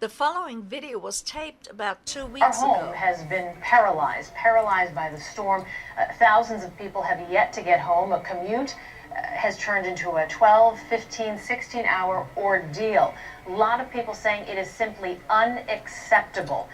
The following video was taped about 2 Our weeks home ago. has been paralyzed by the storm. Thousands of people have yet to get home. A commute has turned into a 12, 15, 16-hour ordeal. A lot of people saying it is simply unacceptable.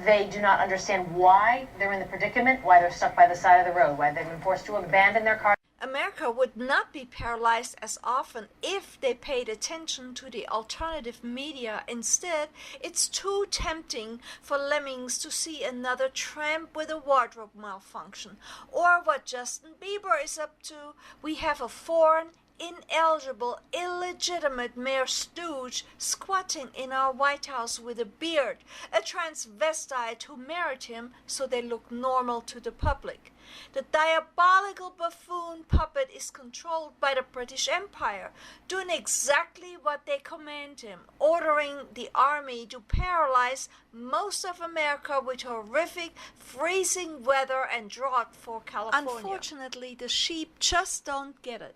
They do not understand why they're in the predicament, why they're stuck by the side of the road, why they've been forced to abandon their car. America would not be paralyzed as often if they paid attention to the alternative media. Instead, it's too tempting for lemmings to see another tramp with a wardrobe malfunction, or what Justin Bieber is up to. We have a foreign, ineligible, illegitimate mayor stooge squatting in our White House with a beard, a transvestite who married him so they look normal to the public. The diabolical buffoon puppet is controlled by the British Empire, doing exactly what they command him, ordering the army to paralyze most of America with horrific freezing weather and drought for California. Unfortunately, the sheep just don't get it.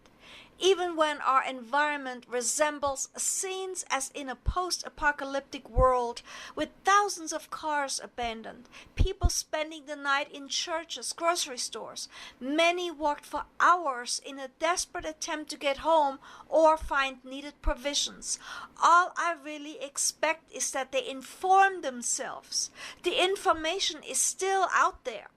Even when our environment resembles scenes as in a post-apocalyptic world with thousands of cars abandoned, people spending the night in churches, grocery stores, many walked for hours in a desperate attempt to get home or find needed provisions. All I really expect is that they inform themselves. The information is still out there.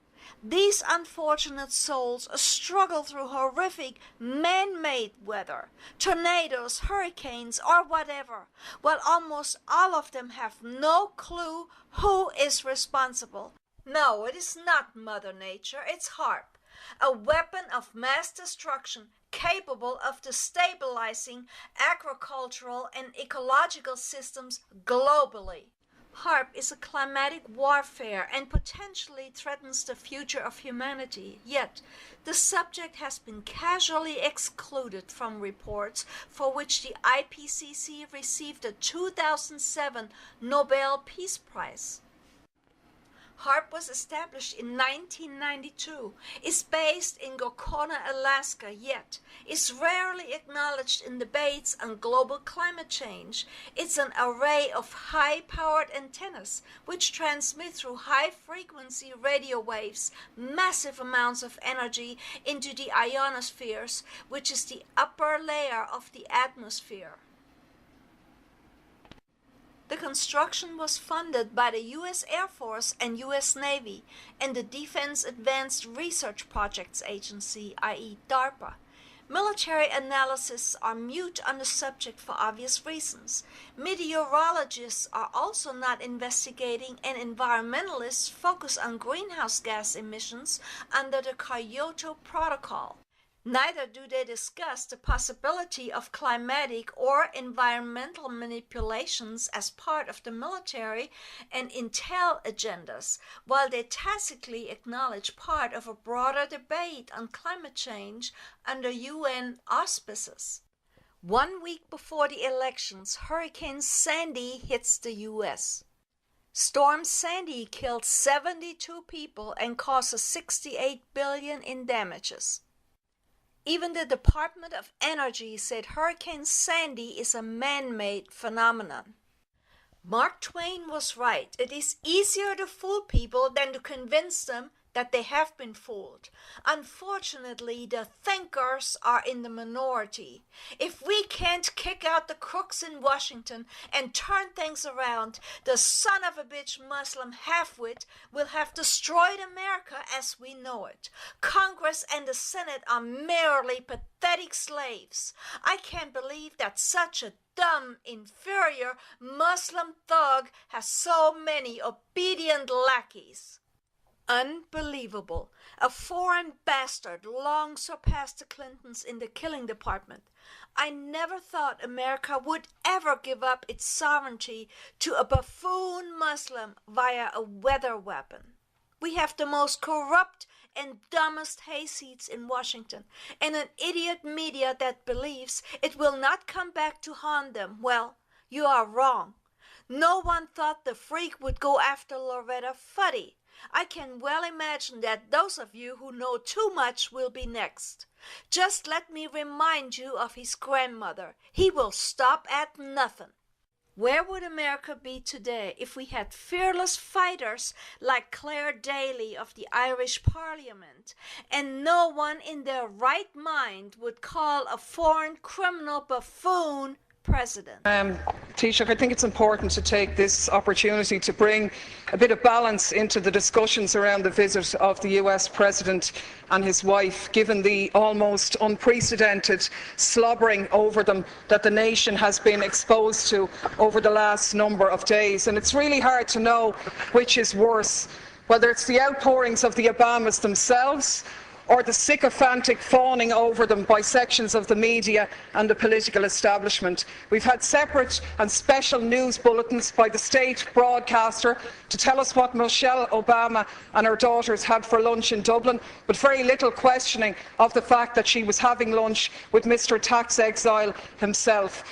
These unfortunate souls struggle through horrific man-made weather, tornadoes, hurricanes, or whatever, while almost all of them have no clue who is responsible. No, it is not Mother Nature, it's HAARP, a weapon of mass destruction capable of destabilizing agricultural and ecological systems globally. HAARP is a climatic warfare and potentially threatens the future of humanity. Yet, the subject has been casually excluded from reports for which the IPCC received a 2007 Nobel Peace Prize. HAARP was established in 1992, is based in Gokona, Alaska, yet is rarely acknowledged in debates on global climate change. It's an array of high-powered antennas which transmit through high-frequency radio waves massive amounts of energy into the ionospheres, which is the upper layer of the atmosphere. The construction was funded by the U.S. Air Force and U.S. Navy and the Defense Advanced Research Projects Agency, i.e. DARPA. Military analysts are mute on the subject for obvious reasons. Meteorologists are also not investigating, and environmentalists focus on greenhouse gas emissions under the Kyoto Protocol. Neither do they discuss the possibility of climatic or environmental manipulations as part of the military and intel agendas, while they tacitly acknowledge part of a broader debate on climate change under UN auspices. 1 week before the elections, Hurricane Sandy hits the U.S. Storm Sandy killed 72 people and causes $68 billion in damages. Even the Department of Energy said Hurricane Sandy is a man-made phenomenon. Mark Twain was right. It is easier to fool people than to convince them that they have been fooled. Unfortunately, the thinkers are in the minority. If we can't kick out the crooks in Washington and turn things around, the son of a bitch Muslim half-wit will have destroyed America as we know it. Congress and the Senate are merely pathetic slaves. I can't believe that such a dumb, inferior Muslim thug has so many obedient lackeys. Unbelievable. A foreign bastard long surpassed the Clintons in the killing department. I never thought America would ever give up its sovereignty to a buffoon Muslim via a weather weapon. We have the most corrupt and dumbest hayseeds in Washington, and an idiot media that believes it will not come back to haunt them. Well, you are wrong. No one thought the freak would go after Loretta Fuddy. I can well imagine that those of you who know too much will be next. Just let me remind you of his grandmother. He will stop at nothing. Where would America be today if we had fearless fighters like Clare Daly of the Irish Parliament, and no one in their right mind would call a foreign criminal buffoon president? Taoiseach, I think it's important to take this opportunity to bring a bit of balance into the discussions around the visit of the US President and his wife, given the almost unprecedented slobbering over them that the nation has been exposed to over the last number of days. And it's really hard to know which is worse, whether it's the outpourings of the Obamas themselves or the sycophantic fawning over them by sections of the media and the political establishment. We've had separate and special news bulletins by the state broadcaster to tell us what Michelle Obama and her daughters had for lunch in Dublin, but very little questioning of the fact that she was having lunch with Mr. Tax Exile himself.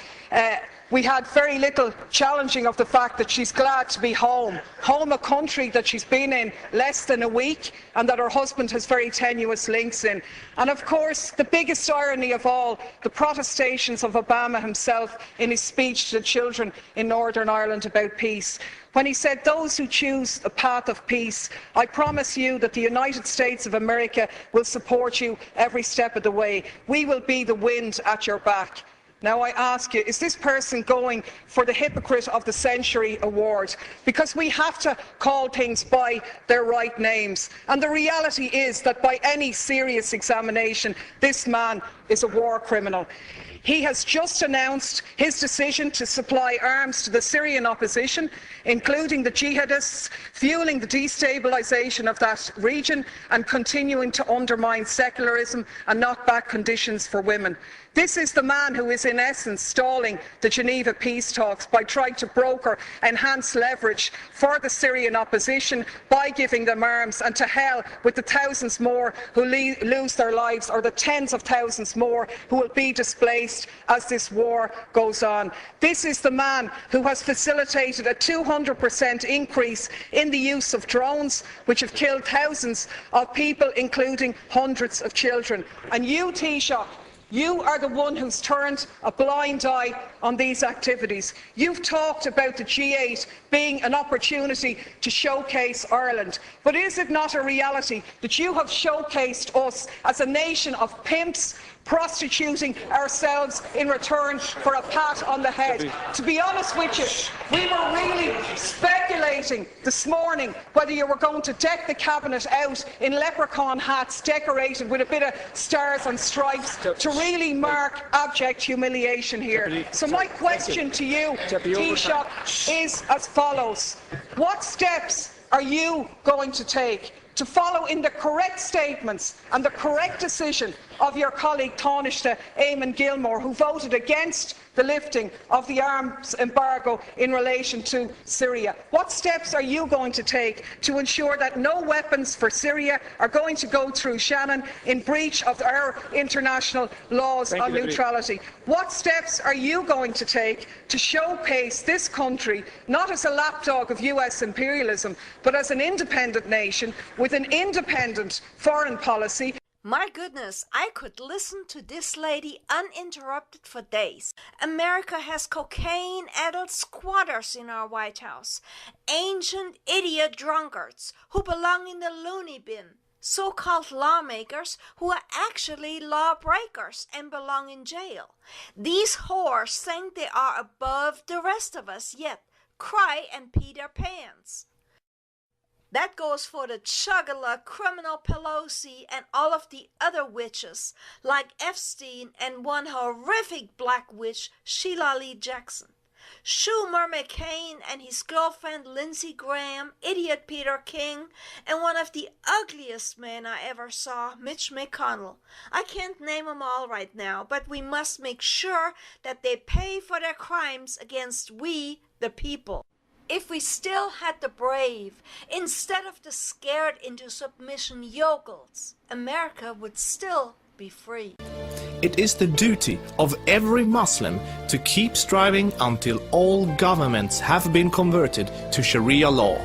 We had very little challenging of the fact that she's glad to be home, a country that she's been in less than a week and that her husband has very tenuous links in. And of course, the biggest irony of all, the protestations of Obama himself in his speech to the children in Northern Ireland about peace, when he said, "Those who choose a path of peace, I promise you that the United States of America will support you every step of the way. We will be the wind at your back." Now I ask you, is this person going for the Hypocrite of the Century award? Because we have to call things by their right names. And the reality is that by any serious examination, this man is a war criminal. He has just announced his decision to supply arms to the Syrian opposition, including the jihadists, fueling the destabilisation of that region and continuing to undermine secularism and knock back conditions for women. This is the man who is in essence stalling the Geneva peace talks by trying to broker enhanced leverage for the Syrian opposition by giving them arms, and to hell with the thousands more who lose their lives, or the tens of thousands more who will be displaced as this war goes on. This is the man who has facilitated a 200% increase in the use of drones, which have killed thousands of people, including hundreds of children. And you, Taoiseach, you are the one who's turned a blind eye on these activities. You've talked about the G8 being an opportunity to showcase Ireland. But is it not a reality that you have showcased us as a nation of pimps, prostituting ourselves in return for a pat on the head? To be honest with you, we were really speculating this morning whether you were going to deck the cabinet out in leprechaun hats decorated with a bit of stars and stripes to really mark abject humiliation here. So my question to you, Taoiseach, is as follows. What steps are you going to take to follow in the correct statements and the correct decision of your colleague Taoiseach Eamon Gilmore, who voted against the lifting of the arms embargo in relation to Syria? What steps are you going to take to ensure that no weapons for Syria are going to go through Shannon in breach of our international laws on neutrality? What steps are you going to take to showcase this country not as a lapdog of US imperialism, but as an independent nation with an independent foreign policy? My goodness, I could listen to this lady uninterrupted for days. America has cocaine-addled squatters in our White House, ancient idiot drunkards who belong in the loony bin, so-called lawmakers who are actually lawbreakers and belong in jail. These whores think they are above the rest of us, yet cry and pee their pants. That goes for the jugular criminal Pelosi and all of the other witches like Epstein and one horrific black witch, Sheila Lee Jackson. Schumer McCain and his girlfriend Lindsey Graham, idiot Peter King, and one of the ugliest men I ever saw, Mitch McConnell. I can't name them all right now, but we must make sure that they pay for their crimes against we, the people. If we still had the brave, instead of the scared into submission yokels, America would still be free. It is the duty of every Muslim to keep striving until all governments have been converted to Sharia law.